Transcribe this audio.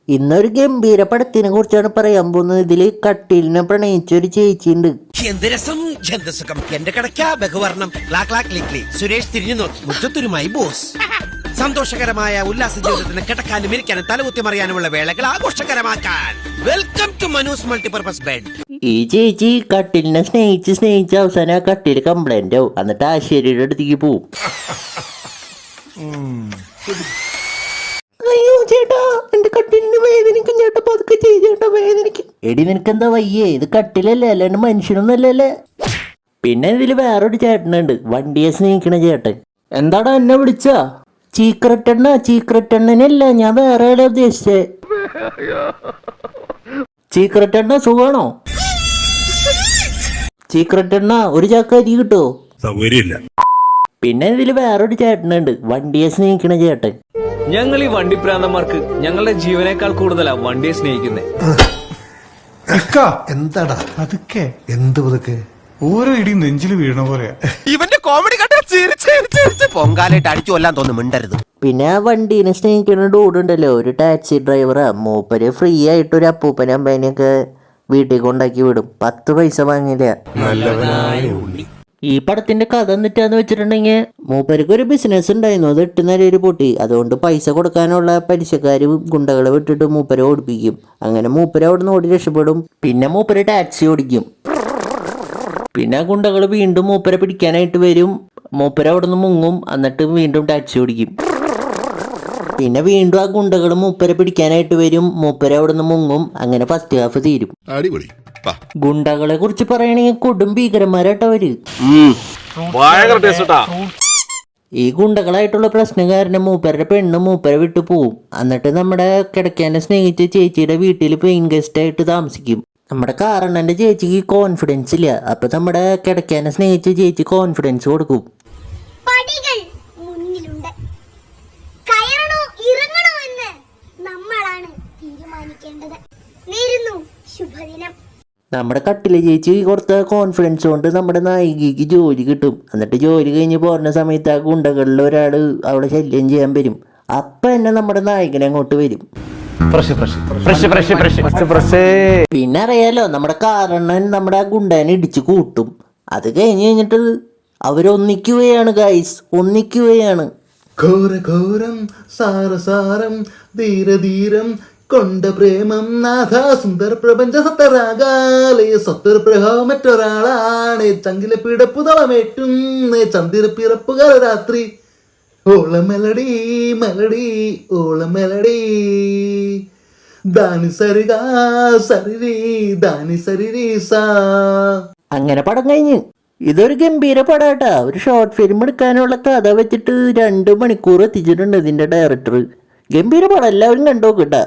ഇന്നൊരു ഗംഭീര പടത്തിനെ കുറിച്ചാണ് പറയാൻ പോകുന്നത്. ഇതില് കട്ടിലിനെ പ്രണയിച്ചൊരു ചേച്ചിയുണ്ട്. എന്ത് രസം, എന്ത് സുഖം, എന്റെ കടയ്ക്ക ബഹുവർണം സുരേഷ് തിരിഞ്ഞു നോക്കി മുറ്റത്തുരുമായി ബോസ്. സന്തോഷകരമായ ഉല്ലാസ ജീവിതത്തിന് കിടക്കാനും ഇരിക്കാനും തലകുത്തി മറിയാനുമുള്ള വേളകൾ ആഘോഷകരമാക്കാൻ welcome to Manu's multipurpose bed. ഈ ചേച്ചി കട്ടിലിനെ സ്നേഹിച്ച് അവസാനം ആ കട്ടില് കംപ്ലൈന്റ് ആവും. എന്നിട്ട് ആശേരിയുടെ അടുത്തേക്ക് പോവും. അയ്യോ ചേട്ടാ, എന്റെ കട്ടിലിന് വേദനിക്കും ചേട്ടാ, പതുക്കെ ചേട്ടാ വേദനിക്കും. എടി നിനക്കെന്താ വയ്യേ? ഇത് കട്ടിലല്ലേ, അല്ലാണ്ട് മനുഷ്യനൊന്നല്ലേ. പിന്നെ ഇതില് വേറൊരു ചേട്ടനുണ്ട്, വണ്ടിയെ സ്നേഹിക്കണ ചേട്ടൻ. എന്താടാ എന്നെ വിളിച്ച? ചീക്രട്ട് എണ്ണനല്ല, ഞാൻ വേറെ ആളെ ഉദ്ദേശിച്ചേ. ചീക്രട്ട് എണ്ണ സുഖാണോ? ചീക്രട്ട് എണ്ണ ഒരു ചാക്ക അരി കിട്ടുമോ? സൗകര്യമില്ല. പിന്നെ ഇതില് വേറൊരു ചേട്ടനുണ്ട്, വണ്ടിയെ സ്നേഹിക്കണ ചേട്ടൻ. ഞങ്ങൾ ഈ വണ്ടി പ്രാന്തന്മാർക്ക് ഞങ്ങളുടെ ജീവനേക്കാൾ കൂടുതലാ വണ്ടിയെ സ്നേഹിക്കുന്നത്. എന്താടാ അതൊക്കെ? എന്ത് പതുക്കെ? ഓരോ ഇടി നെഞ്ചിൽ വീണ പോലെയാ. ഇവന്റെ കോമഡി കണ്ട പൊങ്കാലായിട്ട് അടിച്ചു കൊല്ലാൻ തോന്നുന്നു, മിണ്ടരുത്. പിന്നെ ആ വണ്ടീനെ സ്നേഹിക്കുന്ന ഡൂഡുണ്ടല്ലോ, ഒരു ടാക്സി ഡ്രൈവറാ. മൂപ്പര് ഫ്രീ ആയിട്ട് ഒരു അപ്പൂപ്പനെ അമ്പതിനെയൊക്കെ വീട്ടിൽ കൊണ്ടാക്കി വിടും. 10 പൈസ വാങ്ങില്ല. ഈ പടത്തിന്റെ കഥ എന്നിട്ടാന്ന് വെച്ചിട്ടുണ്ടെങ്കിൽ, മൂപ്പർക്ക് ഒരു ബിസിനസ് ഉണ്ടായിരുന്നു, അത് 8 നിലയിൽ പൊട്ടി. അതുകൊണ്ട് പൈസ കൊടുക്കാനുള്ള പലിശക്കാര് ഗുണ്ടകളെ വിട്ടിട്ട് മൂപ്പരെ ഓടിപ്പിക്കും. അങ്ങനെ മൂപ്പര് അവിടെ നിന്ന് ഓടി രക്ഷപ്പെടും. പിന്നെ മൂപ്പര് ടാക്സി ഓടിക്കും. പിന്നെ ഗുണ്ടകൾ വീണ്ടും മൂപ്പരെ പിടിക്കാനായിട്ട് വരും. മൂപ്പര് അവിടെ നിന്ന് മുങ്ങും, എന്നിട്ട് വീണ്ടും ടാക്സി ഓടിക്കും. പിന്നെ വീണ്ടും ആ ഗുണ്ടകൾ മൂപ്പരെ പിടിക്കാനായിട്ട് വരും. മൂപ്പര് അവിടെ നിന്ന് മുങ്ങും. അങ്ങനെ ഫസ്റ്റ് ഹാഫ് തീരും. അടിപൊളി. ഗുണ്ടകളെ കുറിച്ച് പറയണെങ്കിൽ കൊടും ഭീകരന്മാരാട്ടോ അവര്. ഈ ഗുണ്ടകളായിട്ടുള്ള പ്രശ്നം കാരണം മൂപ്പരുടെ പെണ്ണ് മൂപ്പരെ വിട്ടു പോവും. എന്നിട്ട് നമ്മുടെ കിടക്കാനെ സ്നേഹിച്ച ചേച്ചിയുടെ വീട്ടിൽ പെയിൻ ഗസ്റ്റ് ആയിട്ട് താമസിക്കും. നമ്മുടെ കാരണന്റെ ചേച്ചിക്ക് കോൺഫിഡൻസ് ഇല്ല. അപ്പൊ നമ്മുടെ കിടക്കാനെ സ്നേഹിച്ച ചേച്ചി കോൺഫിഡൻസ് കൊടുക്കും. പടികൾ മുന്നിലുണ്ട്, കയറണോ ഇറങ്ങണോ എന്ന് നമ്മളാണ് തീരുമാനിക്കേണ്ടത്. നേരുന്നു ശുഭദിനം. നമ്മുടെ കട്ടിലെ ചേച്ചി കൊടുത്ത കോൺഫിഡൻസ് കൊണ്ട് നമ്മുടെ നായികയ്ക്ക് ജോലി കിട്ടും. എന്നിട്ട് ജോലി കഴിഞ്ഞ് പോരുന്ന സമയത്ത് ആ ഗുണ്ടകളിൽ ഒരാൾ അവിടെ ശല്യം ചെയ്യാൻ വരും. അപ്പൊ തന്നെ നമ്മുടെ നായകനെ അങ്ങോട്ട് വരും. പിന്നെ അറിയാലോ, നമ്മുടെ കാരണൻ നമ്മുടെ ആ ഗുണ്ടനെ ഇടിച്ചു കൂട്ടും. അത് കഴിഞ്ഞിട്ട് അവരൊന്നിക്കുകയാണ് ഗൈസ്, ഒന്നിക്കുകയാണ്. ഘോരഘോരം സാരസാരം ധീരധീരം കൊണ്ട പ്രേമം നാഥ സുന്ദര പ്രപഞ്ച സത്തരാകാലയ സത്വര പ്രഭാവ മറ്റൊരാളാണ്. ചങ്കിലെ പിടപ്പുതളമേറ്റും ചന്ദിര പിറപ്പുകാല രാത്രി. ഓള മെലഡി മെലഡി ഓള മെലഡി ദാനി സരിഗാ സരിരി ദാനി സരിരി സാ. അങ്ങനെ പടം കഴിഞ്ഞ്. ഇതൊരു ഗംഭീര പടാട്ടാ. ഒരു ഷോർട്ട് ഫിലിം എടുക്കാനുള്ള കഥ വെച്ചിട്ട് 2 മണിക്കൂർ എത്തിച്ചിട്ടുണ്ട് ഇതിന്റെ ഡയറക്ടർ. ഗംഭീര പടം, എല്ലാവരും കണ്ടു നോക്കട്ടാ.